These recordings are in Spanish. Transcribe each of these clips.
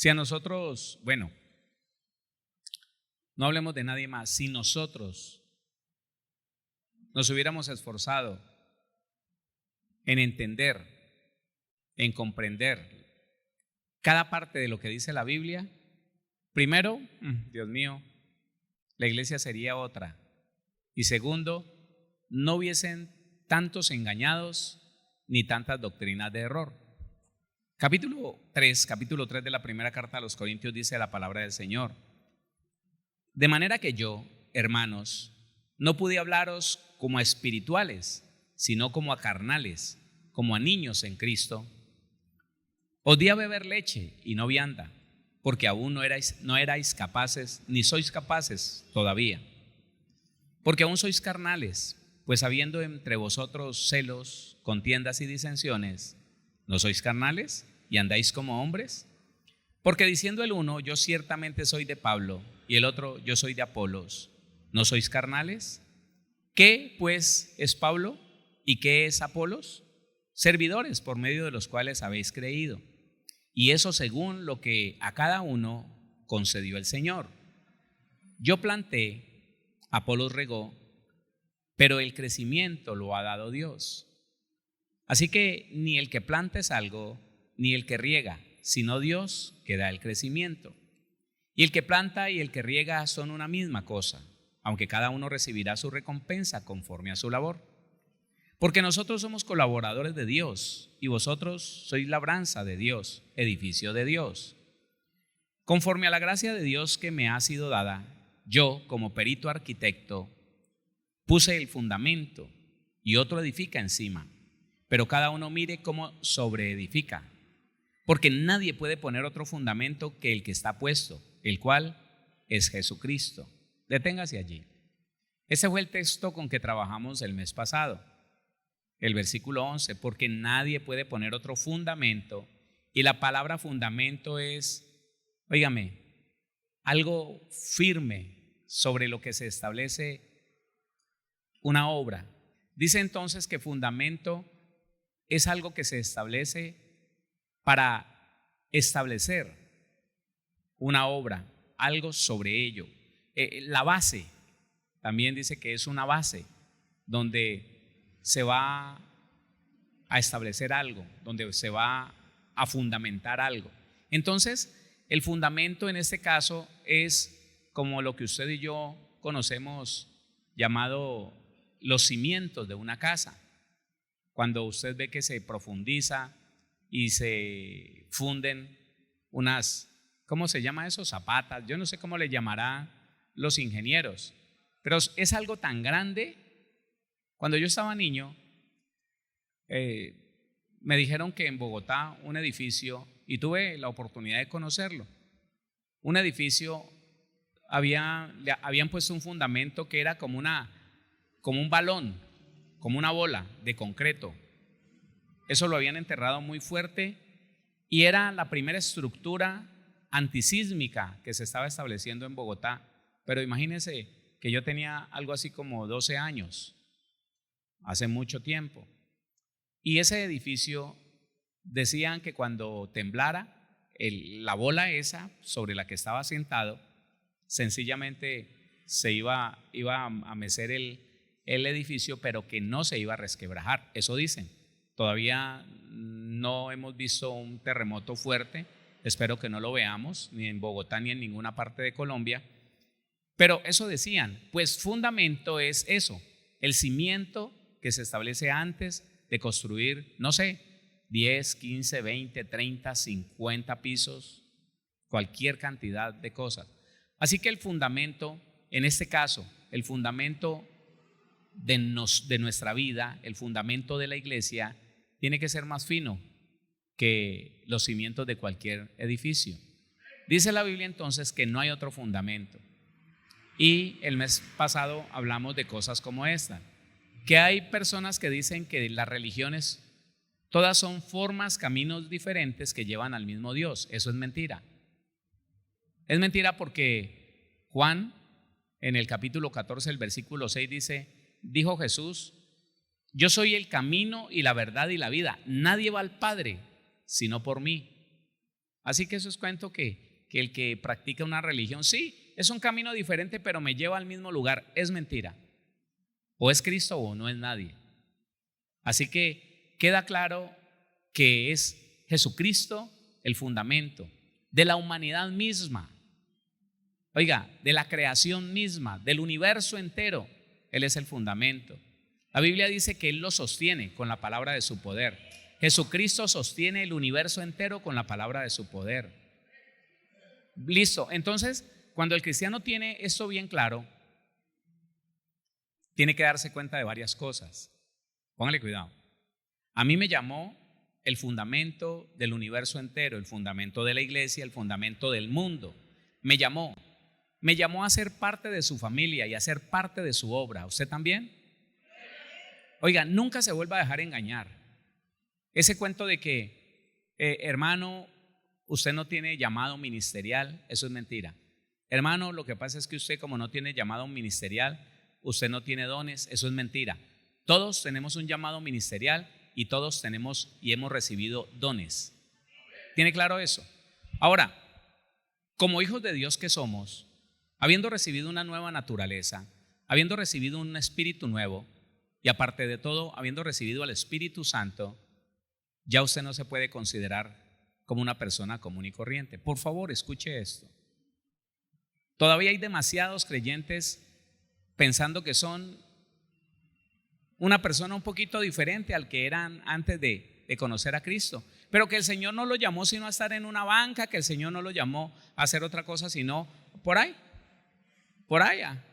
Si a nosotros, bueno, no hablemos de nadie más, si nosotros nos hubiéramos esforzado en entender, en comprender cada parte de lo que dice la Biblia, primero, Dios mío, la iglesia sería otra. Y segundo, no hubiesen tantos engañados ni tantas doctrinas de error. Capítulo 3 de la primera carta a los Corintios dice la palabra del Señor: de manera que yo, hermanos, no pude hablaros como a espirituales, sino como a carnales, como a niños en Cristo. Os di a beber leche y no vianda, porque aún no erais capaces, ni sois capaces todavía. Porque aún sois carnales, pues habiendo entre vosotros celos, contiendas y disensiones, ¿no sois carnales y andáis como hombres? Porque diciendo el uno, yo ciertamente soy de Pablo, y el otro, yo soy de Apolos, ¿no sois carnales? ¿Qué pues es Pablo y qué es Apolos? Servidores por medio de los cuales habéis creído, y eso según lo que a cada uno concedió el Señor. Yo planté, Apolos regó, pero el crecimiento lo ha dado Dios. Así que ni el que planta es algo, ni el que riega, sino Dios que da el crecimiento. Y el que planta y el que riega son una misma cosa, aunque cada uno recibirá su recompensa conforme a su labor. Porque nosotros somos colaboradores de Dios, y vosotros sois labranza de Dios, edificio de Dios. Conforme a la gracia de Dios que me ha sido dada, yo, como perito arquitecto, puse el fundamento y otro edifica encima, pero cada uno mire cómo sobreedifica. Porque nadie puede poner otro fundamento que el que está puesto, el cual es Jesucristo. Deténgase allí. Ese fue el texto con que trabajamos el mes pasado. El versículo 11, porque nadie puede poner otro fundamento. Y la palabra fundamento es, óigame, algo firme sobre lo que se establece una obra. Dice entonces que fundamento es algo que se establece para establecer una obra, algo sobre ello. La base, también dice que es una base donde se va a establecer algo, donde se va a fundamentar algo. Entonces, el fundamento en este caso es como lo que usted y yo conocemos llamado los cimientos de una casa. Cuando usted ve que se profundiza y se funden unas, ¿cómo se llama eso? Zapatas, yo no sé cómo le llamarán los ingenieros, pero es algo tan grande. Cuando yo estaba niño, me dijeron que en Bogotá un edificio, y tuve la oportunidad de conocerlo, un edificio habían puesto un fundamento que era como un balón, como una bola de concreto. Eso lo habían enterrado muy fuerte y era la primera estructura antisísmica que se estaba estableciendo en Bogotá. Pero imagínense que yo tenía algo así como 12 años, hace mucho tiempo. Y ese edificio decían que cuando temblara, la bola esa sobre la que estaba sentado, sencillamente se iba a mecer el edificio, pero que no se iba a resquebrajar. Eso dicen. Todavía no hemos visto un terremoto fuerte, espero que no lo veamos, ni en Bogotá ni en ninguna parte de Colombia, pero eso decían. Pues fundamento es eso, el cimiento que se establece antes de construir, no sé, 10, 15, 20, 30, 50 pisos, cualquier cantidad de cosas. Así que el fundamento, en este caso, el fundamento de nuestra vida, el fundamento de la iglesia, tiene que ser más fino que los cimientos de cualquier edificio. Dice la Biblia entonces que no hay otro fundamento. Y el mes pasado hablamos de cosas como esta, que hay personas que dicen que las religiones todas son formas, caminos diferentes que llevan al mismo Dios. Eso es mentira. Es mentira porque Juan, en el capítulo 14, el versículo 6 dice, dijo Jesús, yo soy el camino y la verdad y la vida. Nadie va al Padre sino por mí. Así que eso es cuento que el que practica una religión, sí, es un camino diferente, pero me lleva al mismo lugar. Es mentira. O es Cristo o no es nadie. Así que queda claro que es Jesucristo el fundamento de la humanidad misma. Oiga, de la creación misma, del universo entero. Él es el fundamento. La Biblia dice que Él lo sostiene con la palabra de su poder. Jesucristo sostiene el universo entero con la palabra de su poder. Listo. Entonces, cuando el cristiano tiene esto bien claro, tiene que darse cuenta de varias cosas. Póngale cuidado. A mí me llamó el fundamento del universo entero, el fundamento de la iglesia, el fundamento del mundo. Me llamó a ser parte de su familia y a ser parte de su obra. ¿Usted también? Oiga, nunca se vuelva a dejar engañar. Ese cuento de que, hermano, usted no tiene llamado ministerial, eso es mentira. Hermano, lo que pasa es que usted, como no tiene llamado ministerial, usted no tiene dones, eso es mentira. Todos tenemos un llamado ministerial y todos tenemos y hemos recibido dones. ¿Tiene claro eso? Ahora, como hijos de Dios que somos, habiendo recibido una nueva naturaleza, habiendo recibido un espíritu nuevo y aparte de todo, habiendo recibido al Espíritu Santo, ya usted no se puede considerar como una persona común y corriente. Por favor, escuche esto. Todavía hay demasiados creyentes pensando que son una persona un poquito diferente al que eran antes de conocer a Cristo, pero que el Señor no lo llamó sino a estar en una banca, que el Señor no lo llamó a hacer otra cosa sino por allá,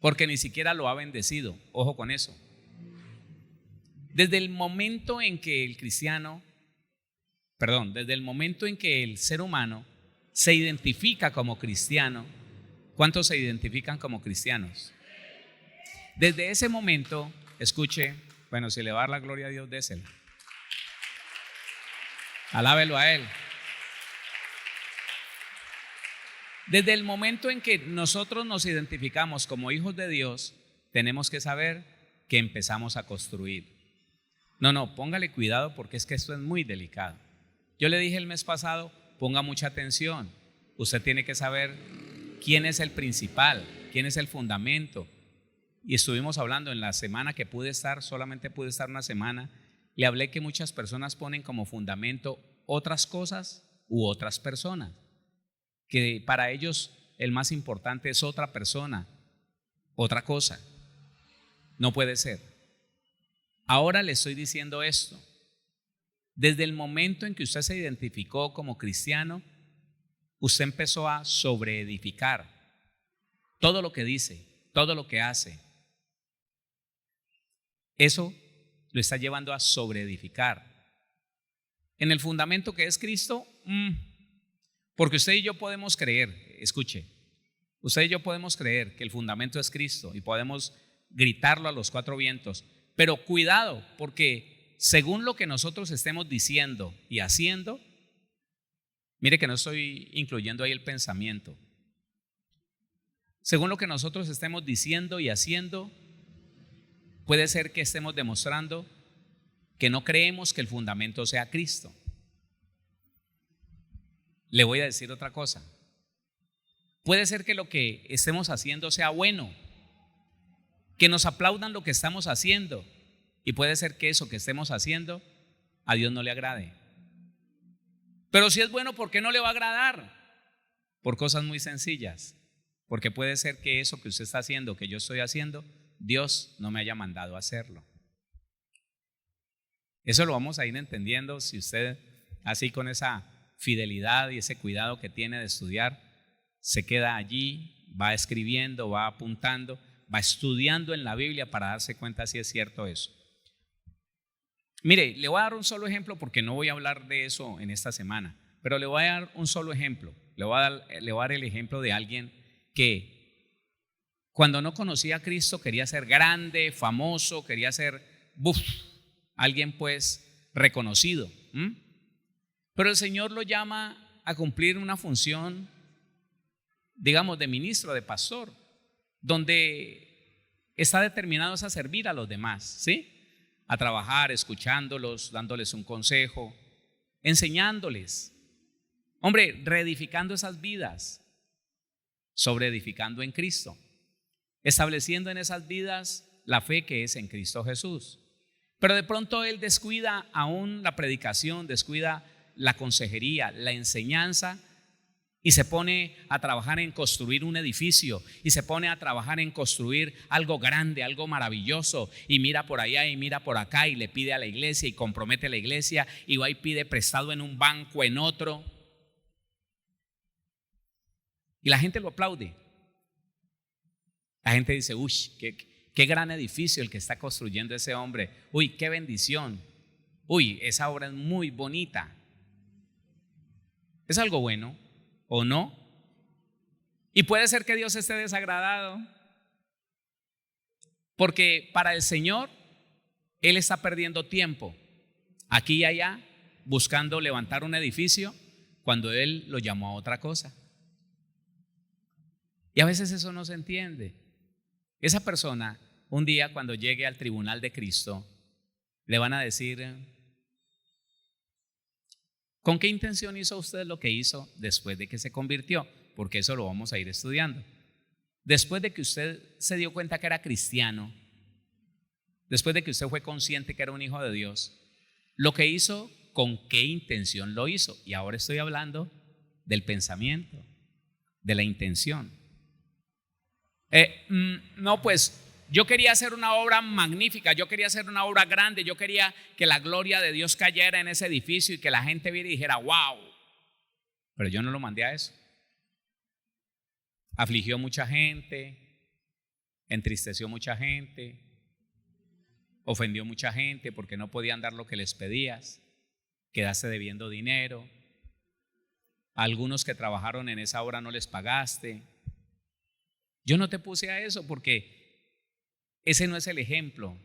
porque ni siquiera lo ha bendecido. Ojo con eso. Desde el momento en que desde el momento en que el ser humano se identifica como cristiano, ¿cuántos se identifican como cristianos? Desde ese momento, escuche, bueno, si le va a dar la gloria a Dios, désela. Alábelo a Él. Desde el momento en que nosotros nos identificamos como hijos de Dios, tenemos que saber que empezamos a construir. No, póngale cuidado porque es que esto es muy delicado. Yo le dije el mes pasado, ponga mucha atención. Usted tiene que saber quién es el principal, quién es el fundamento. Y estuvimos hablando en la semana que solamente pude estar una semana, le hablé que muchas personas ponen como fundamento otras cosas u otras personas, que para ellos el más importante es otra persona, otra cosa. No puede ser. Ahora le estoy diciendo esto. Desde el momento en que usted se identificó como cristiano, usted empezó a sobreedificar todo lo que dice, todo lo que hace. Eso lo está llevando a sobreedificar. En el fundamento que es Cristo, porque usted y yo podemos creer, escuche, usted y yo podemos creer que el fundamento es Cristo y podemos gritarlo a los cuatro vientos, pero cuidado, porque según lo que nosotros estemos diciendo y haciendo, mire que no estoy incluyendo ahí el pensamiento, según lo que nosotros estemos diciendo y haciendo, puede ser que estemos demostrando que no creemos que el fundamento sea Cristo. Le voy a decir otra cosa. Puede ser que lo que estemos haciendo sea bueno, que nos aplaudan lo que estamos haciendo, y puede ser que eso que estemos haciendo a Dios no le agrade. Pero si es bueno, ¿por qué no le va a agradar? Por cosas muy sencillas. Porque puede ser que eso que usted está haciendo, que yo estoy haciendo, Dios no me haya mandado a hacerlo. Eso lo vamos a ir entendiendo si usted, así con esa fidelidad y ese cuidado que tiene de estudiar, se queda allí, va escribiendo, va apuntando, va estudiando en la Biblia para darse cuenta si es cierto eso. Mire, le voy a dar un solo ejemplo porque no voy a hablar de eso en esta semana, pero le voy a dar un solo ejemplo. Le voy a dar el ejemplo de alguien que cuando no conocía a Cristo quería ser grande, famoso, quería ser alguien pues reconocido. Pero el Señor lo llama a cumplir una función, digamos, de ministro, de pastor, donde está determinado a servir a los demás, ¿sí? A trabajar, escuchándolos, dándoles un consejo, enseñándoles. Hombre, reedificando esas vidas, sobreedificando en Cristo, estableciendo en esas vidas la fe que es en Cristo Jesús. Pero de pronto él descuida aún la predicación, descuida la consejería, la enseñanza, y se pone a trabajar en construir un edificio, y se pone a trabajar en construir algo grande, algo maravilloso, y mira por allá y mira por acá, y le pide a la iglesia y compromete a la iglesia, y va y pide prestado en un banco, en otro, y la gente lo aplaude. La gente dice: uy, qué gran edificio el que está construyendo ese hombre. Uy, qué bendición. Uy, esa obra es muy bonita. ¿Es algo bueno o no? Y puede ser que Dios esté desagradado, porque para el Señor Él está perdiendo tiempo aquí y allá buscando levantar un edificio cuando Él lo llamó a otra cosa. Y a veces eso no se entiende. Esa persona, un día cuando llegue al tribunal de Cristo, le van a decir: ¿con qué intención hizo usted lo que hizo después de que se convirtió? Porque eso lo vamos a ir estudiando. Después de que usted se dio cuenta que era cristiano, después de que usted fue consciente que era un hijo de Dios, lo que hizo, ¿con qué intención lo hizo? Y ahora estoy hablando del pensamiento, de la intención. No, pues yo quería hacer una obra magnífica, yo quería hacer una obra grande, yo quería que la gloria de Dios cayera en ese edificio y que la gente viera y dijera: wow. Pero yo no lo mandé a eso. Afligió mucha gente, entristeció mucha gente, ofendió mucha gente porque no podían dar lo que les pedías, quedaste debiendo dinero, a algunos que trabajaron en esa obra no les pagaste. Yo no te puse a eso porque ese no es el ejemplo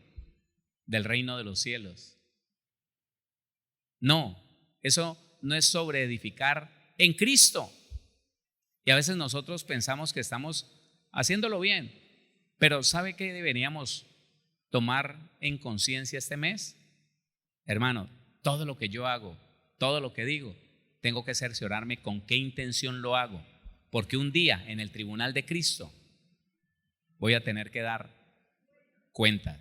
del reino de los cielos. No, eso no es sobreedificar en Cristo. Y a veces nosotros pensamos que estamos haciéndolo bien, pero ¿sabe qué deberíamos tomar en conciencia este mes? Hermano, todo lo que yo hago, todo lo que digo, tengo que cerciorarme con qué intención lo hago, porque un día en el tribunal de Cristo voy a tener que dar cuenta.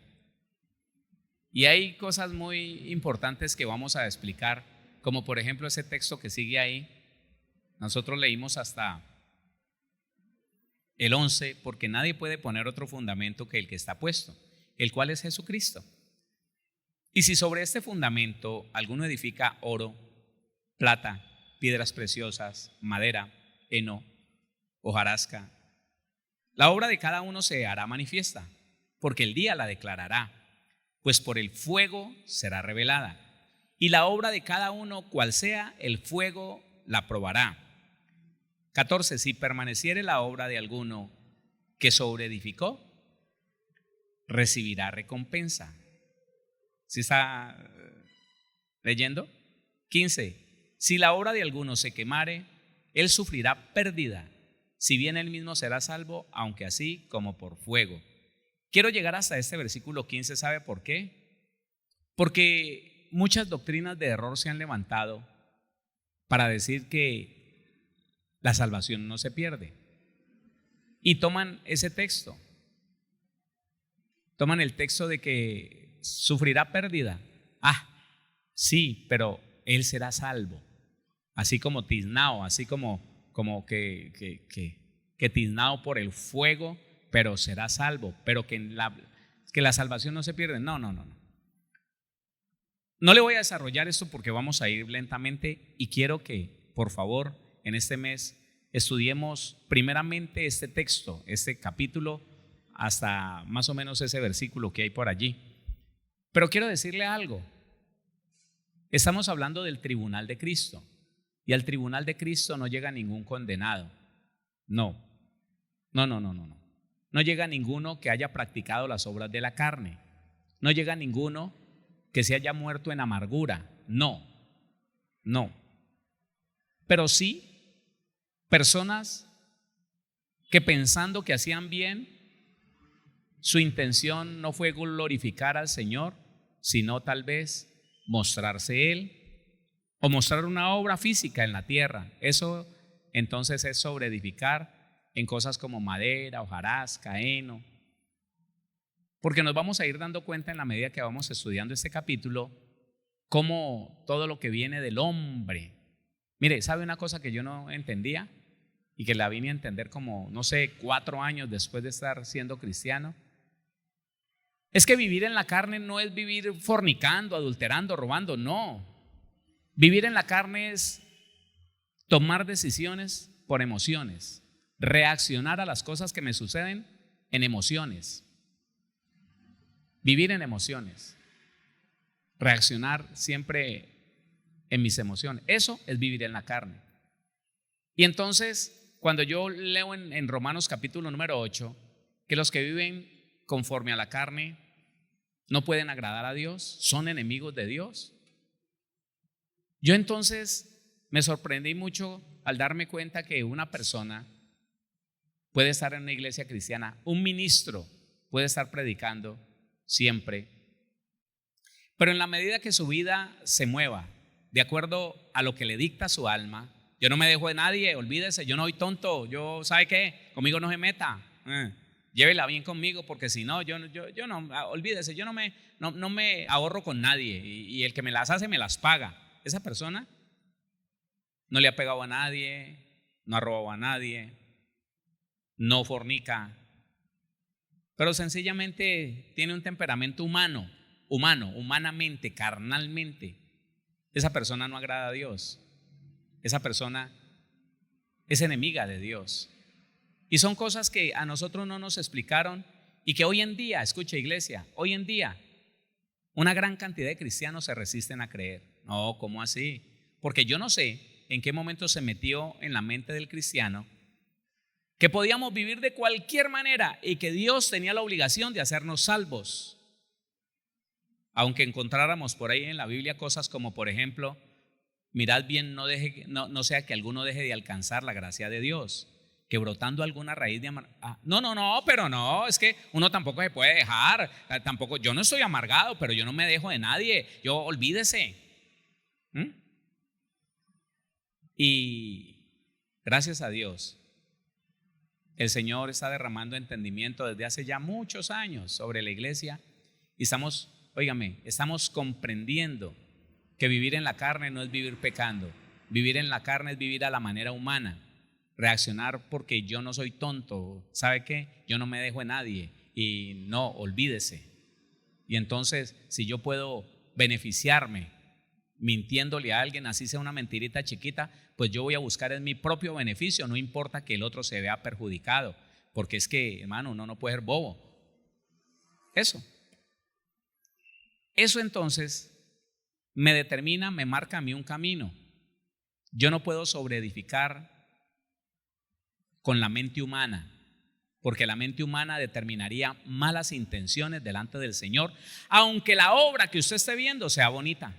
Y hay cosas muy importantes que vamos a explicar, como por ejemplo ese texto que sigue ahí. Nosotros leímos hasta el 11, porque nadie puede poner otro fundamento que el que está puesto, el cual es Jesucristo. Y si sobre este fundamento alguno edifica oro, plata, piedras preciosas, madera, heno, hojarasca, la obra de cada uno se hará manifiesta, porque el día la declarará, pues por el fuego será revelada. Y la obra de cada uno, cual sea, el fuego la probará. 14. Si permaneciere la obra de alguno que sobreedificó, recibirá recompensa. ¿Sí está leyendo? 15. Si la obra de alguno se quemare, él sufrirá pérdida, si bien él mismo será salvo, aunque así como por fuego. Quiero llegar hasta este versículo 15, ¿sabe por qué? Porque muchas doctrinas de error se han levantado para decir que la salvación no se pierde. Y toman ese texto, toman el texto de que sufrirá pérdida. Ah, sí, pero él será salvo. Así como tiznado, así como que tiznado por el fuego, pero será salvo. Pero que la salvación no se pierde. No. No le voy a desarrollar esto porque vamos a ir lentamente y quiero que, por favor, en este mes estudiemos primeramente este texto, este capítulo, hasta más o menos ese versículo que hay por allí. Pero quiero decirle algo. Estamos hablando del tribunal de Cristo, y al tribunal de Cristo no llega ningún condenado. No. No llega ninguno que haya practicado las obras de la carne. No llega ninguno que se haya muerto en amargura. No. Pero sí personas que, pensando que hacían bien, su intención no fue glorificar al Señor, sino tal vez mostrarse Él o mostrar una obra física en la tierra. Eso entonces es sobre edificar en cosas como madera, hojarasca, heno. Porque nos vamos a ir dando cuenta en la medida que vamos estudiando este capítulo cómo todo lo que viene del hombre. Mire, ¿sabe una cosa que yo no entendía y que la vine a entender como, no sé, 4 años después de estar siendo cristiano? Es que vivir en la carne no es vivir fornicando, adulterando, robando, no. Vivir en la carne es tomar decisiones por emociones, reaccionar a las cosas que me suceden en emociones. Vivir en emociones, reaccionar siempre en mis emociones. Eso es vivir en la carne. Y entonces, cuando yo leo en Romanos capítulo número 8, que los que viven conforme a la carne no pueden agradar a Dios, son enemigos de Dios. Yo entonces me sorprendí mucho al darme cuenta que una persona puede estar en una iglesia cristiana, un ministro puede estar predicando siempre, pero en la medida que su vida se mueva de acuerdo a lo que le dicta su alma, yo no me dejo de nadie, olvídese, yo no soy tonto, yo, ¿sabe qué? Conmigo no se meta, llévela bien conmigo, porque si no, yo no, olvídese, yo no me ahorro con nadie, y el que me las hace me las paga. Esa persona no le ha pegado a nadie, no ha robado a nadie, no fornica, pero sencillamente tiene un temperamento humanamente, carnalmente. Esa persona no agrada a Dios. Esa persona es enemiga de Dios. Y son cosas que a nosotros no nos explicaron y que hoy en día, escucha iglesia, hoy en día una gran cantidad de cristianos se resisten a creer. No, ¿cómo así? Porque yo no sé en qué momento se metió en la mente del cristiano que podíamos vivir de cualquier manera y que Dios tenía la obligación de hacernos salvos. Aunque encontráramos por ahí en la Biblia cosas como, por ejemplo, mirad bien, no sea que alguno deje de alcanzar la gracia de Dios, que brotando alguna raíz de amargura. Pero no, es que uno tampoco se puede dejar, tampoco, yo no estoy amargado, pero yo no me dejo de nadie, yo olvídese. Y gracias a Dios, el Señor está derramando entendimiento desde hace ya muchos años sobre la iglesia y estamos comprendiendo que vivir en la carne no es vivir pecando. Vivir en la carne es vivir a la manera humana, reaccionar porque yo no soy tonto, ¿sabe qué? Yo no me dejo de nadie y no, olvídese. Y entonces, si yo puedo beneficiarme mintiéndole a alguien, así sea una mentirita chiquita, pues yo voy a buscar en mi propio beneficio, no importa que el otro se vea perjudicado, porque es que, hermano, uno no puede ser bobo. Eso entonces me determina, me marca a mí un camino. Yo no puedo sobreedificar con la mente humana, porque la mente humana determinaría malas intenciones delante del Señor, aunque la obra que usted esté viendo sea bonita.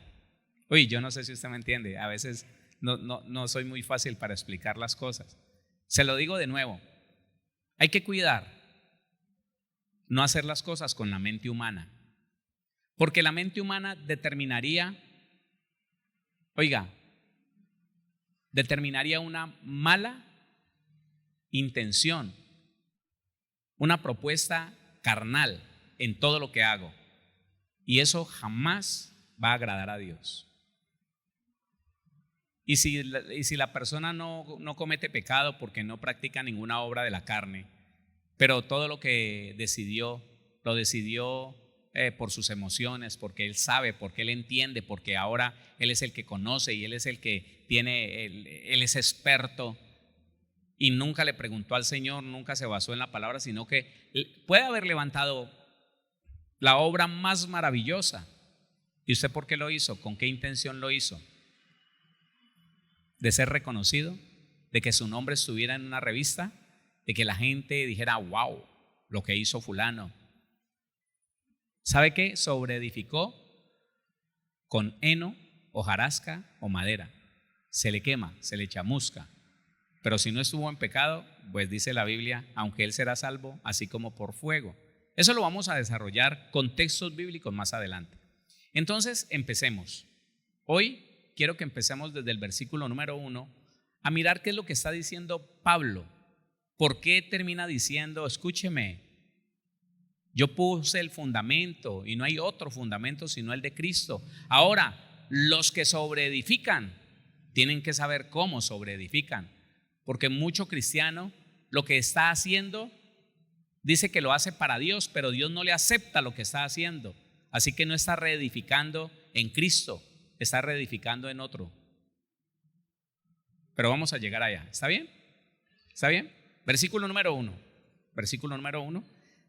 Uy, yo no sé si usted me entiende, a veces no soy muy fácil para explicar las cosas. Se lo digo de nuevo, hay que cuidar no hacer las cosas con la mente humana, porque la mente humana determinaría una mala intención, una propuesta carnal en todo lo que hago, y eso jamás va a agradar a Dios. Y si la persona no comete pecado porque no practica ninguna obra de la carne, pero todo lo que lo decidió por sus emociones, porque él sabe, porque él entiende, porque ahora él es el que conoce y él es el que él es experto y nunca le preguntó al Señor, nunca se basó en la palabra, sino que puede haber levantado la obra más maravillosa. ¿Y usted por qué lo hizo? ¿Con qué intención lo hizo? ¿De ser reconocido? ¿De que su nombre estuviera en una revista? ¿De que la gente dijera, wow, lo que hizo fulano? ¿Sabe qué? Sobreedificó con heno, hojarasca o madera. Se le quema, se le chamusca. Pero si no estuvo en pecado, pues dice la Biblia, aunque él será salvo, así como por fuego. Eso lo vamos a desarrollar con textos bíblicos más adelante. Entonces, empecemos. Hoy quiero que empecemos desde el versículo número 1 a mirar qué es lo que está diciendo Pablo. ¿Por qué termina diciendo, escúcheme, yo puse el fundamento y no hay otro fundamento sino el de Cristo? Ahora, los que sobreedifican tienen que saber cómo sobreedifican, porque mucho cristiano lo que está haciendo dice que lo hace para Dios, pero Dios no le acepta lo que está haciendo. Así que no está reedificando en Cristo, está reedificando en otro. Pero vamos a llegar allá. ¿Está bien? ¿Está bien? Versículo número 1. Versículo número 1.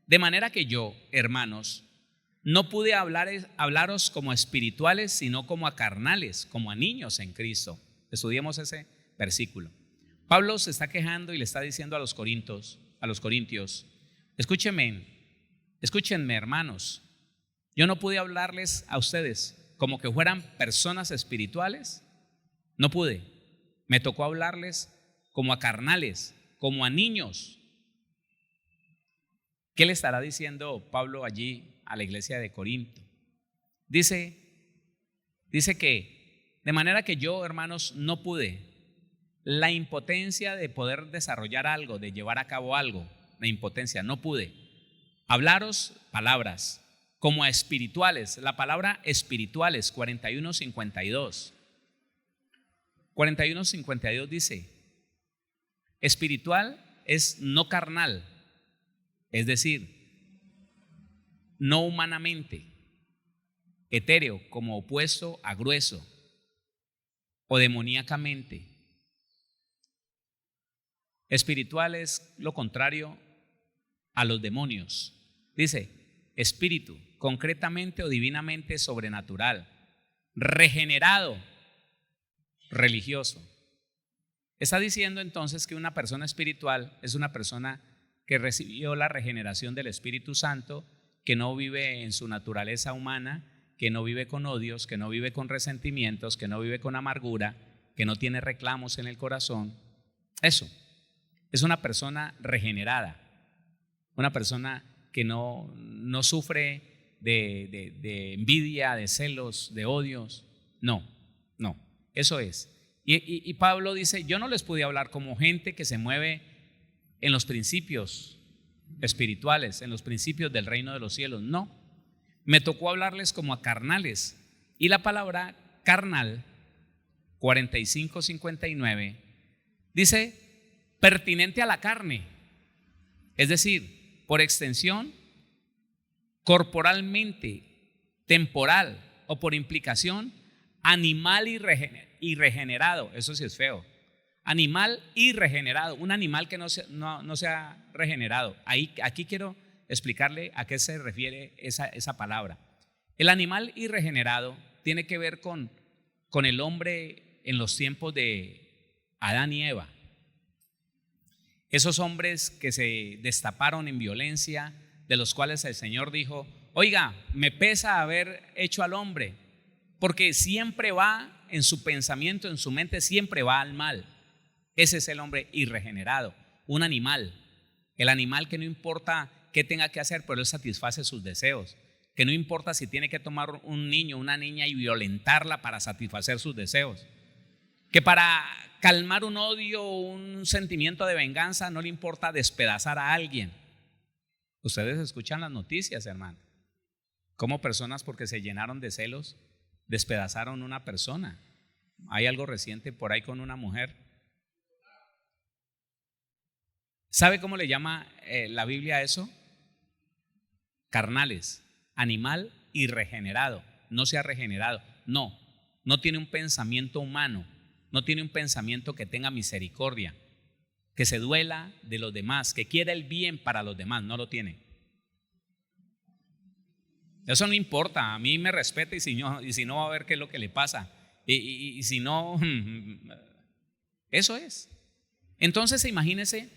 De manera que yo, hermanos, no pude hablaros como a espirituales, sino como a carnales, como a niños en Cristo. Estudiemos ese versículo. Pablo se está quejando y le está diciendo a los corintios, escúchenme, hermanos, yo no pude hablarles a ustedes como que fueran personas espirituales, no pude. Me tocó hablarles como a carnales, como a niños. ¿Qué le estará diciendo Pablo allí a la iglesia de Corinto? Dice que de manera que yo, hermanos, no pude. La impotencia de poder desarrollar algo, de llevar a cabo algo, la impotencia, no pude hablaros palabras como a espirituales. La palabra espirituales, 41:52. 41:52 dice, espiritual es no carnal, es decir, no humanamente, etéreo como opuesto a grueso, o demoníacamente. Espiritual es lo contrario a los demonios. Dice, espíritu, concretamente o divinamente sobrenatural, regenerado, religioso. Está diciendo entonces que una persona espiritual es una persona que recibió la regeneración del Espíritu Santo, que no vive en su naturaleza humana, que no vive con odios, que no vive con resentimientos, que no vive con amargura, que no tiene reclamos en el corazón. Eso es una persona regenerada, una persona que no sufre de envidia, de celos, de odios. No, eso es. Y Pablo dice, yo no les pude hablar como gente que se mueve en los principios espirituales, en los principios del reino de los cielos. No, me tocó hablarles como a carnales. Y la palabra carnal, 45:59, dice pertinente a la carne, es decir, por extensión, corporalmente, temporal, o por implicación, animal y regenerado. Eso sí es feo. Animal y regenerado, un animal que no se ha regenerado. Aquí quiero explicarle a qué se refiere esa palabra. El animal y regenerado tiene que ver con el hombre en los tiempos de Adán y Eva. Esos hombres que se destaparon en violencia, de los cuales el Señor dijo, oiga, me pesa haber hecho al hombre, porque siempre va en su pensamiento, en su mente, siempre va al mal. Ese es el hombre irregenerado, un animal. El animal que no importa qué tenga que hacer, pero él satisface sus deseos. Que no importa si tiene que tomar un niño, una niña y violentarla para satisfacer sus deseos. Que para calmar un odio o un sentimiento de venganza no le importa despedazar a alguien. Ustedes escuchan las noticias, hermano. Cómo personas, porque se llenaron de celos, despedazaron una persona. Hay algo reciente por ahí con una mujer. ¿Sabe cómo le llama la Biblia a eso? Carnales, animal irregenerado. No se ha regenerado. No tiene un pensamiento humano. No tiene un pensamiento que tenga misericordia, que se duela de los demás, que quiera el bien para los demás. No lo tiene. Eso no importa. A mí me respeta y si no va a ver qué es lo que le pasa. Y si no, eso es. Entonces imagínense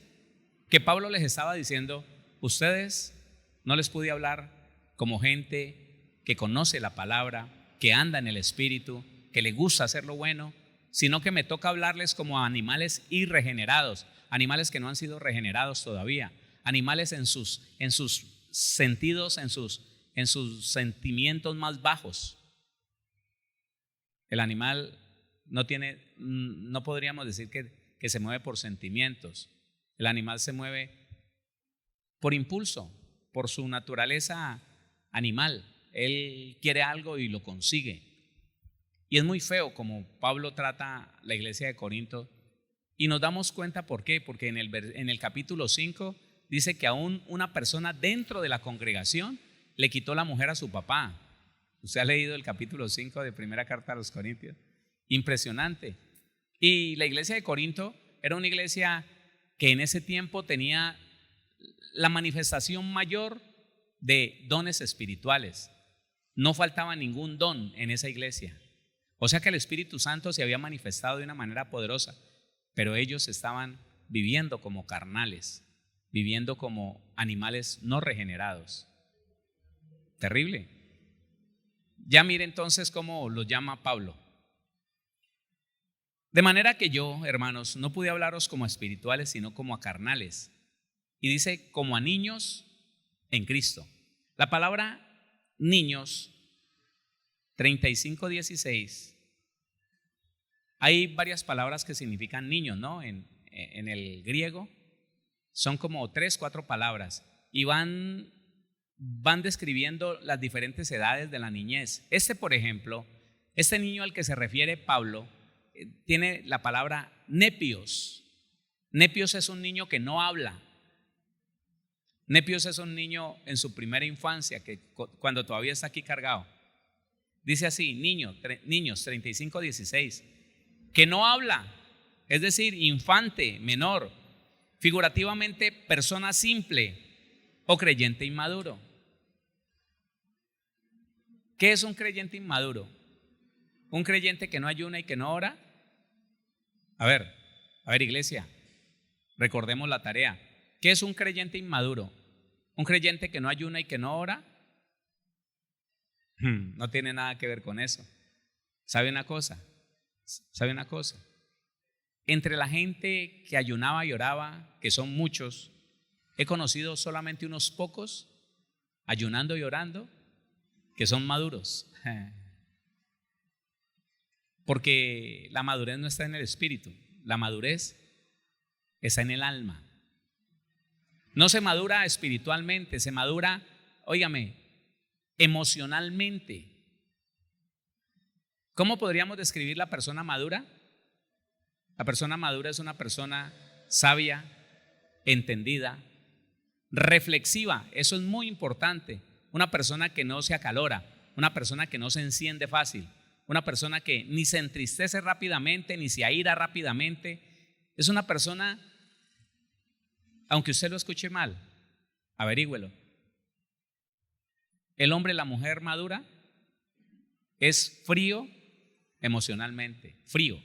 que Pablo les estaba diciendo, ustedes no les pude hablar como gente que conoce la palabra, que anda en el Espíritu, que le gusta hacer lo bueno, sino que me toca hablarles como a animales irregenerados, animales que no han sido regenerados todavía, animales en sus sentidos, en sus sentimientos más bajos. El animal no podríamos decir que se mueve por sentimientos. El animal se mueve por impulso, por su naturaleza animal. Él quiere algo y lo consigue. Y es muy feo como Pablo trata la iglesia de Corinto. Y nos damos cuenta por qué. Porque en el capítulo 5 dice que aún una persona dentro de la congregación le quitó la mujer a su papá. Usted ha leído el capítulo 5 de primera carta a los Corintios. Impresionante. Y la iglesia de Corinto era una iglesia que en ese tiempo tenía la manifestación mayor de dones espirituales. No faltaba ningún don en esa iglesia. O sea que el Espíritu Santo se había manifestado de una manera poderosa, pero ellos estaban viviendo como carnales, viviendo como animales no regenerados. Terrible. Ya mire entonces cómo lo llama Pablo. De manera que yo, hermanos, no pude hablaros como a espirituales, sino como a carnales. Y dice, como a niños en Cristo. La palabra niños, 35:16, hay varias palabras que significan niños, ¿no? En el griego son como 3, 4 palabras y van describiendo las diferentes edades de la niñez. Por ejemplo, este niño al que se refiere Pablo tiene la palabra nepios. Nepios es un niño que no habla. Nepios es un niño en su primera infancia, cuando todavía está aquí cargado. Dice así, niños, 35:16, que no habla, es decir, infante, menor, figurativamente persona simple o creyente inmaduro. ¿Qué es un creyente inmaduro? ¿Un creyente que no ayuna y que no ora? A ver, iglesia, recordemos la tarea. ¿Qué es un creyente inmaduro? ¿Un creyente que no ayuna y que no ora? No tiene nada que ver con eso. ¿Sabe una cosa? Entre la gente que ayunaba y oraba, que son muchos, he conocido solamente unos pocos, ayunando y orando, que son maduros. Porque la madurez no está en el espíritu, la madurez está en el alma. No se madura espiritualmente, se madura, óigame, emocionalmente. ¿Cómo podríamos describir la persona madura? La persona madura es una persona sabia, entendida, reflexiva. Eso es muy importante. Una persona que no se acalora, una persona que no se enciende fácil, una persona que ni se entristece rápidamente, ni se aira rápidamente. Es una persona, aunque usted lo escuche mal, averígüelo. El hombre, la mujer madura es frío emocionalmente, frío.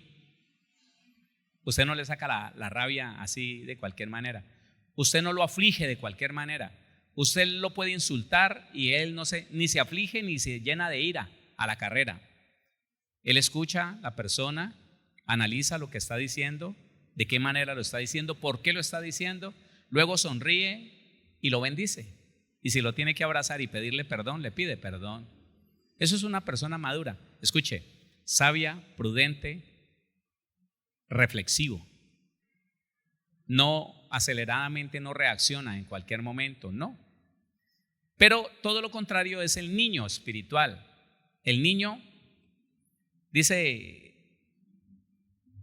Usted no le saca la rabia así de cualquier manera. Usted no lo aflige de cualquier manera. Usted lo puede insultar y él ni se aflige ni se llena de ira a la carrera. Él escucha a la persona, analiza lo que está diciendo, de qué manera lo está diciendo, por qué lo está diciendo, luego sonríe y lo bendice. Y si lo tiene que abrazar y pedirle perdón, le pide perdón. Eso es una persona madura. Escuche, sabia, prudente, reflexivo. No aceleradamente, no reacciona en cualquier momento, no. Pero todo lo contrario es el niño espiritual. El niño, dice,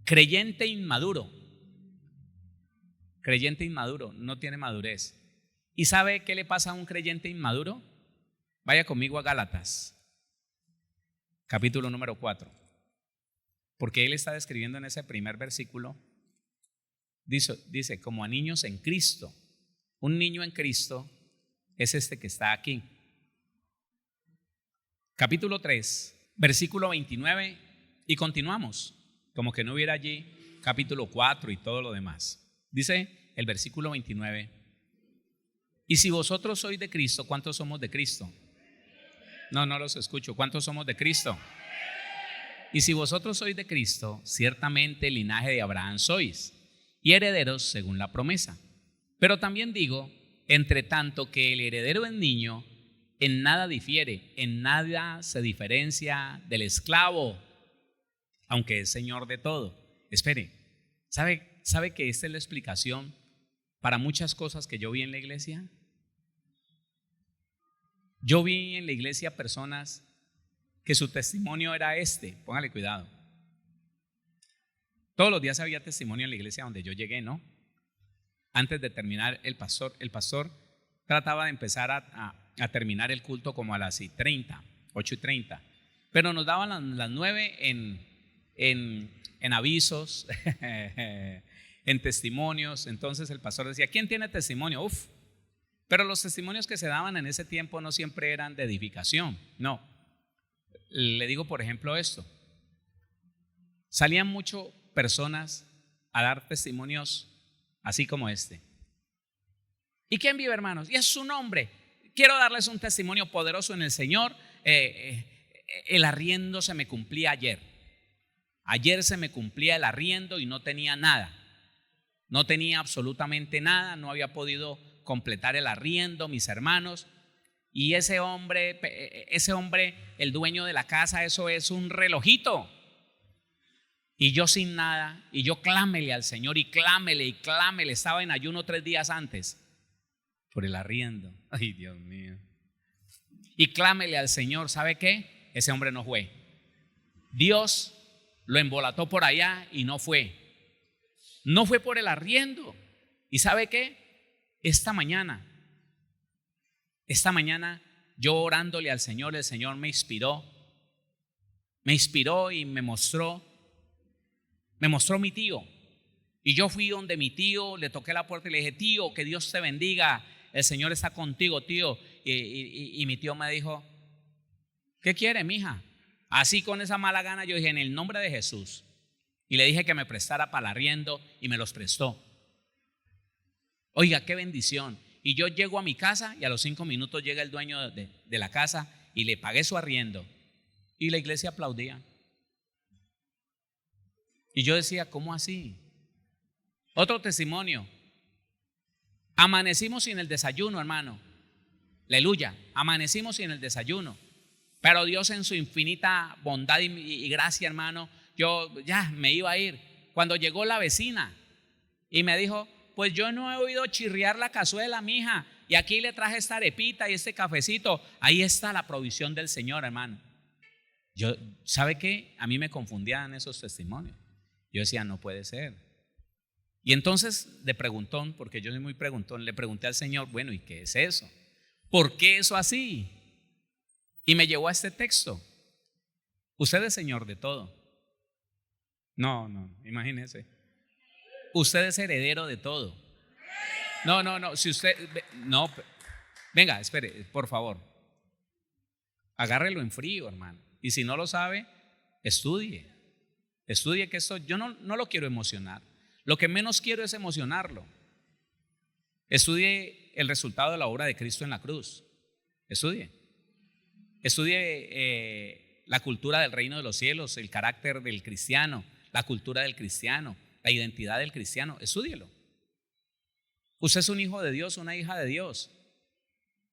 creyente inmaduro, no tiene madurez. ¿Y sabe qué le pasa a un creyente inmaduro? Vaya conmigo a Gálatas, capítulo número 4, porque él está describiendo en ese primer versículo, dice, como a niños en Cristo. Un niño en Cristo es este que está aquí. Capítulo 3, versículo 29, y continuamos, como que no hubiera allí capítulo 4 y todo lo demás. Dice el versículo 29, y si vosotros sois de Cristo, ¿cuántos somos de Cristo? No los escucho. ¿Cuántos somos de Cristo? Y si vosotros sois de Cristo, ciertamente el linaje de Abraham sois, y herederos según la promesa. Pero también digo, entre tanto que el heredero es niño, en nada difiere, en nada se diferencia del esclavo, aunque es Señor de todo. Espere, ¿sabe que esta es la explicación para muchas cosas que yo vi en la iglesia? Yo vi en la iglesia personas que su testimonio era póngale cuidado. Todos los días había testimonio en la iglesia donde yo llegué, ¿no? Antes de terminar, el pastor trataba de empezar a terminar el culto como a las 8:30, pero nos daban las 9 en avisos, en testimonios. Entonces el pastor decía, ¿quién tiene testimonio? Pero los testimonios que se daban en ese tiempo no siempre eran de edificación, no. Le digo, por ejemplo, esto. Salían mucho personas a dar testimonios así como este. ¿Y quién vive, hermanos? Y es su nombre. Quiero darles un testimonio poderoso en el Señor. El arriendo se me cumplía ayer. Ayer se me cumplía el arriendo y no tenía nada. No tenía absolutamente nada. No había podido completar el arriendo, mis hermanos. Y ese hombre, el dueño de la casa, eso es un relojito. Y yo sin nada, y yo clámele al Señor, y clámele. Estaba en ayuno 3 días antes por el arriendo. Ay, Dios mío. Y clámele al Señor. ¿Sabe qué? Ese hombre no fue. Dios lo embolató por allá y no fue. No fue por el arriendo. ¿Y sabe qué? Esta mañana yo orándole al Señor, el Señor me inspiró y me mostró mi tío. Y yo fui donde mi tío, le toqué la puerta y le dije, tío, que Dios te bendiga, el Señor está contigo, tío. Y mi tío me dijo, ¿qué quiere, mija? Así con esa mala gana yo dije, en el nombre de Jesús. Y le dije que me prestara para el arriendo y me los prestó. Oiga, qué bendición. Y yo llego a mi casa y a los 5 minutos llega el dueño de la casa y le pagué su arriendo. Y la iglesia aplaudía. Y yo decía, ¿cómo así? Otro testimonio. Amanecimos sin el desayuno, hermano. Aleluya. Amanecimos sin el desayuno. Pero Dios en su infinita bondad y gracia, hermano, yo ya me iba a ir. Cuando llegó la vecina y me dijo, pues yo no he oído chirriar la cazuela, mija, y aquí le traje esta arepita y este cafecito. Ahí está la provisión del Señor, hermano. ¿Sabe qué? A mí me confundían esos testimonios. Yo decía, no puede ser. Y entonces de preguntón, porque yo soy muy preguntón, le pregunté al Señor, bueno, ¿y qué es eso? ¿Por qué eso así? Y me llevó a este texto. Usted es Señor de todo. No, imagínese. Usted es heredero de todo. No, si usted, no, venga, espere, por favor. Agárrelo en frío, hermano. Y si no lo sabe, estudie que esto, yo no lo quiero emocionar. Lo que menos quiero es emocionarlo. Estudie el resultado de la obra de Cristo en la cruz. Estudie la cultura del reino de los cielos, el carácter del cristiano, la cultura del cristiano, la identidad del cristiano. Estúdielo. Usted es un hijo de Dios, una hija de Dios.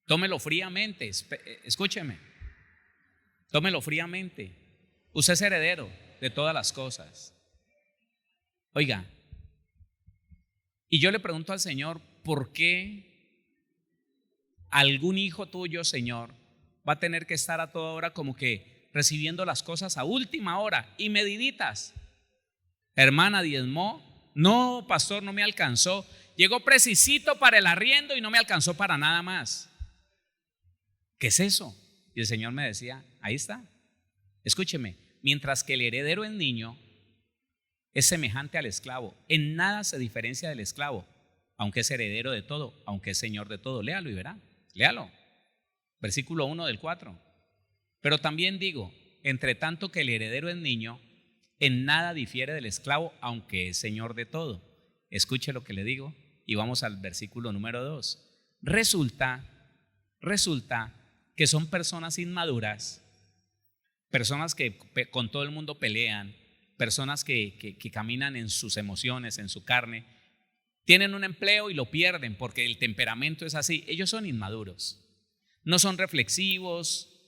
Tómelo fríamente. Escúcheme. Tómelo fríamente. Usted es heredero de todas las cosas. Oiga, y yo le pregunto al Señor, ¿por qué algún hijo tuyo, Señor, va a tener que estar a toda hora como que recibiendo las cosas a última hora y mediditas? Hermana, diezmó. No, pastor, no me alcanzó. Llegó precisito para el arriendo y no me alcanzó para nada más. ¿Qué es eso? Y el Señor me decía, ahí está. Escúcheme, mientras que el heredero es niño, es semejante al esclavo. En nada se diferencia del esclavo, aunque es heredero de todo, aunque es señor de todo. Léalo y verá. Léalo. Versículo 1 del 4. Pero también digo, entre tanto que el heredero es niño, en nada difiere del esclavo, aunque es señor de todo. Escuche lo que le digo y vamos al versículo número 2. Resulta que son personas inmaduras, personas que con todo el mundo pelean, personas que caminan en sus emociones, en su carne, tienen un empleo y lo pierden porque el temperamento es así. Ellos son inmaduros, no son reflexivos,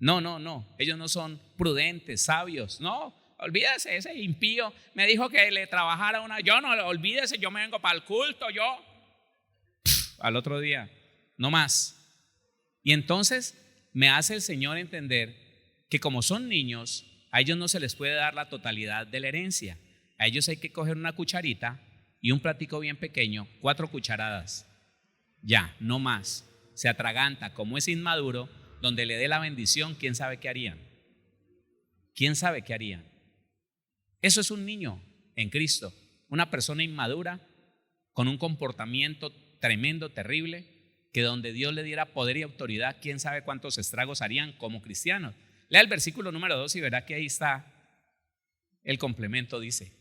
no, ellos no son prudentes, sabios, no, olvídese, ese impío me dijo que le trabajara yo no, olvídese, yo me vengo para el culto, yo. Al otro día, no más. Y entonces me hace el Señor entender que como son niños, a ellos no se les puede dar la totalidad de la herencia. A ellos hay que coger una cucharita y un platico bien pequeño, 4 cucharadas. Ya, no más. Se atraganta, como es inmaduro, donde le dé la bendición, ¿quién sabe qué harían? ¿Quién sabe qué harían? Eso es un niño en Cristo, una persona inmadura con un comportamiento tremendo, terrible, que donde Dios le diera poder y autoridad, quién sabe cuántos estragos harían como cristianos. Lea el versículo número 2 y verá que ahí está el complemento, dice: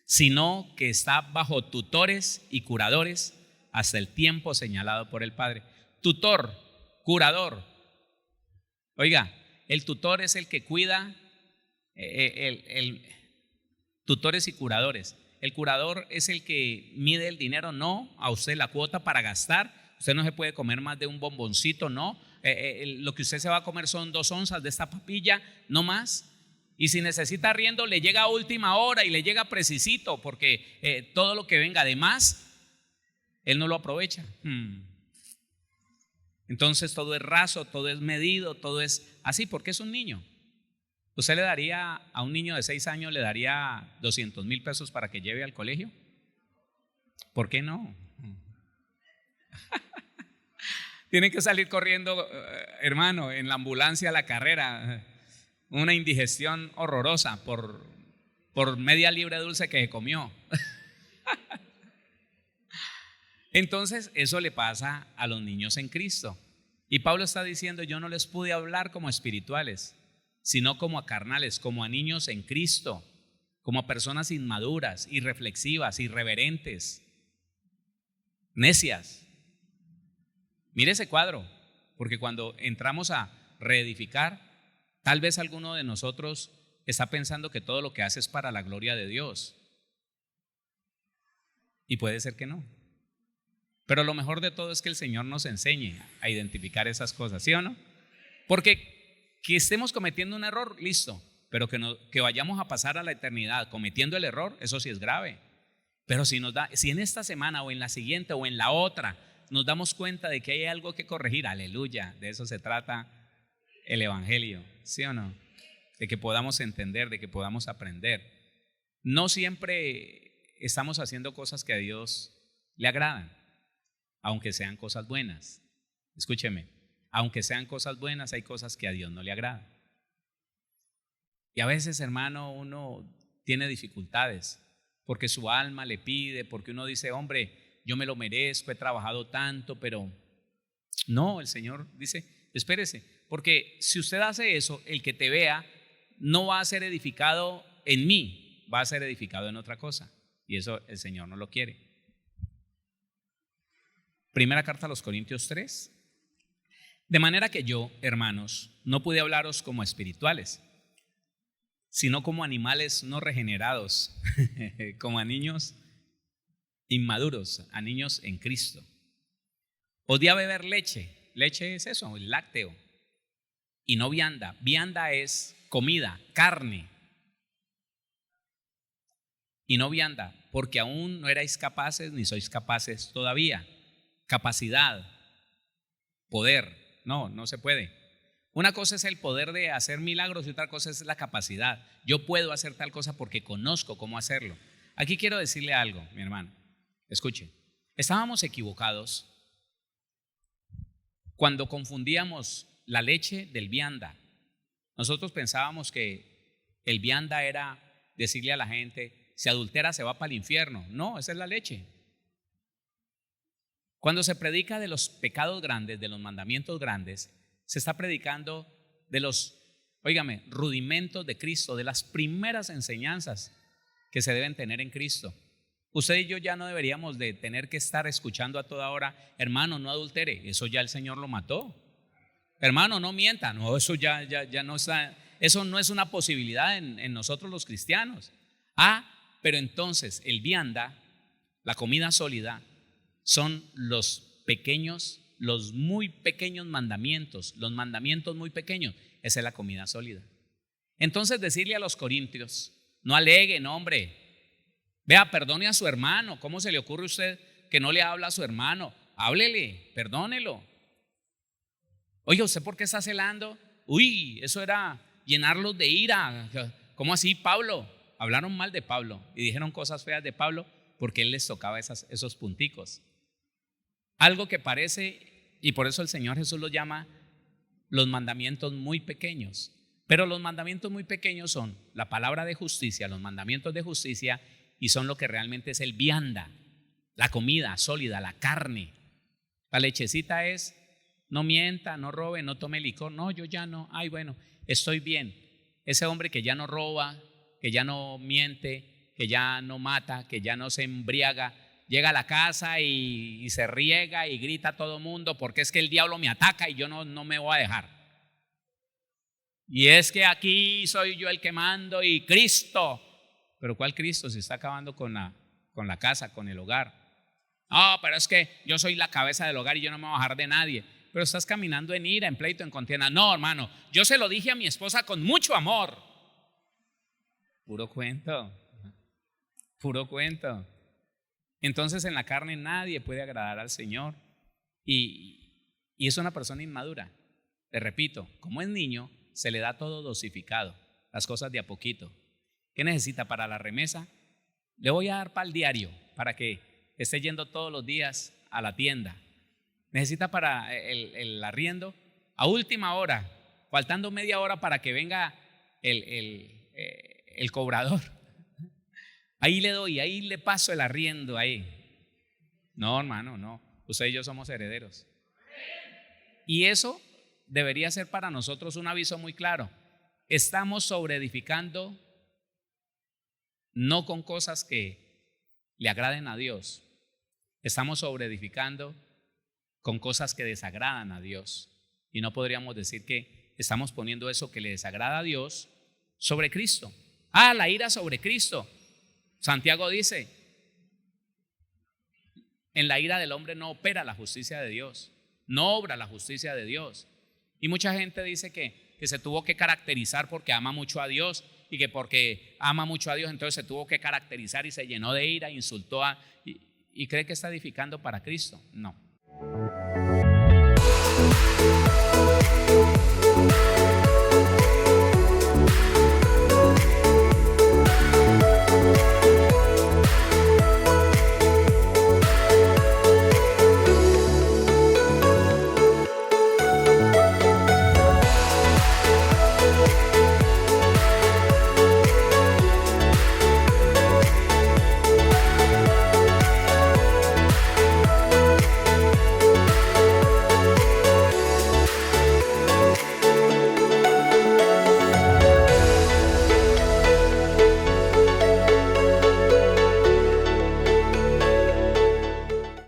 sino que está bajo tutores y curadores hasta el tiempo señalado por el Padre. Tutor, curador. Oiga, el tutor es el que cuida, tutores y curadores. El curador es el que mide el dinero, no, a usted la cuota para gastar. Usted no se puede comer más de un bomboncito, no. Lo que usted se va a comer son 2 onzas de esta papilla, no más. Y si necesita arriendo, le llega a última hora y le llega precisito, porque todo lo que venga de más, él no lo aprovecha. Entonces todo es raso, todo es medido, todo es así, porque es un niño. ¿Usted le daría a un niño de 6 años, le daría 200,000 pesos para que lleve al colegio? ¿Por qué no? Tienen que salir corriendo, hermano, en la ambulancia a la carrera. Una indigestión horrorosa por media libra de dulce que comió. Entonces eso le pasa a los niños en Cristo. Y Pablo está diciendo: yo no les pude hablar como espirituales, sino como a carnales, como a niños en Cristo, como a personas inmaduras, irreflexivas, irreverentes, necias. Mire ese cuadro, porque cuando entramos a reedificar, tal vez alguno de nosotros está pensando que todo lo que hace es para la gloria de Dios. Y puede ser que no. Pero lo mejor de todo es que el Señor nos enseñe a identificar esas cosas, ¿sí o no? Porque que estemos cometiendo un error, listo. Pero que vayamos a pasar a la eternidad cometiendo el error, eso sí es grave. Pero si en esta semana o en la siguiente o en la otra nos damos cuenta de que hay algo que corregir, aleluya, de eso se trata el Evangelio, ¿sí o no? De que podamos entender, de que podamos aprender. No siempre estamos haciendo cosas que a Dios le agradan, aunque sean cosas buenas. Escúcheme, aunque sean cosas buenas, hay cosas que a Dios no le agradan. Y a veces, hermano, uno tiene dificultades porque su alma le pide, porque uno dice: hombre, yo me lo merezco, he trabajado tanto, pero no, el Señor dice: espérese, porque si usted hace eso, el que te vea no va a ser edificado en mí, va a ser edificado en otra cosa. Y eso el Señor no lo quiere. Primera carta a los Corintios 3. De manera que yo, hermanos, no pude hablaros como espirituales, sino como animales no regenerados, como a niños inmaduros, a niños en Cristo. Os di a beber leche. Leche es eso, el lácteo. Y no vianda. Vianda es comida, carne. Y no vianda, porque aún no erais capaces ni sois capaces todavía. Capacidad, poder, no se puede. Una cosa es el poder de hacer milagros y otra cosa es la capacidad. Yo puedo hacer tal cosa porque conozco cómo hacerlo. Aquí quiero decirle algo, mi hermano. Escuche, estábamos equivocados cuando confundíamos la leche del vianda. Nosotros pensábamos que el vianda era decirle a la gente: si adultera se va para el infierno. No, esa es la leche. Cuando se predica de los pecados grandes, de los mandamientos grandes, se está predicando de los, óigame, rudimentos de Cristo, de las primeras enseñanzas que se deben tener en Cristo. Usted y yo ya no deberíamos de tener que estar escuchando a toda hora: hermano, no adultere, eso ya el Señor lo mató. Hermano, no mienta, no, eso ya no está, eso no es una posibilidad en nosotros los cristianos. Pero entonces el vianda, la comida sólida, son los pequeños, los muy pequeños mandamientos, los mandamientos muy pequeños. Esa es la comida sólida. Entonces decirle a los corintios, no aleguen, hombre. Vea, perdone a su hermano. ¿Cómo se le ocurre a usted que no le habla a su hermano? Háblele, perdónelo. Oye, ¿usted por qué está celando? Uy, eso era llenarlos de ira. ¿Cómo así, Pablo? Hablaron mal de Pablo y dijeron cosas feas de Pablo porque él les tocaba esos punticos. Algo que parece, y por eso el Señor Jesús los llama los mandamientos muy pequeños. Pero los mandamientos muy pequeños son la palabra de justicia, los mandamientos de justicia, y son lo que realmente es el vianda, la comida sólida, la carne. La lechecita es: no mienta, no robe, no tome licor. No, yo ya no. Ay, bueno, estoy bien. Ese hombre que ya no roba, que ya no miente, que ya no mata, que ya no se embriaga, llega a la casa y se riega y grita a todo mundo porque es que el diablo me ataca y yo no me voy a dejar. Y es que aquí soy yo el que mando y Cristo. ¿Pero cuál Cristo? Se está acabando con la casa, con el hogar. No, pero es que yo soy la cabeza del hogar y yo no me voy a bajar de nadie. Pero estás caminando en ira, en pleito, en contienda. No, hermano, yo se lo dije a mi esposa con mucho amor. Puro cuento, puro cuento. Entonces en la carne nadie puede agradar al Señor. Y es una persona inmadura. Le repito, como es niño, se le da todo dosificado, las cosas de a poquito. ¿Qué necesita para la remesa? Le voy a dar para el diario, para que esté yendo todos los días a la tienda. Necesita para el arriendo a última hora, faltando media hora para que venga el cobrador. Ahí le doy, ahí le paso el arriendo ahí. No, hermano, no. Usted y yo somos herederos. Y eso debería ser para nosotros un aviso muy claro. Estamos sobreedificando no con cosas que le agraden a Dios. Estamos sobreedificando con cosas que desagradan a Dios. Y no podríamos decir que estamos poniendo eso que le desagrada a Dios sobre Cristo. La ira sobre Cristo. Santiago dice: en la ira del hombre no opera la justicia de Dios, no obra la justicia de Dios. Y mucha gente dice que se tuvo que caracterizar porque ama mucho a Dios, y que porque ama mucho a Dios entonces se tuvo que caracterizar y se llenó de ira, insultó y cree que está edificando para Cristo. No.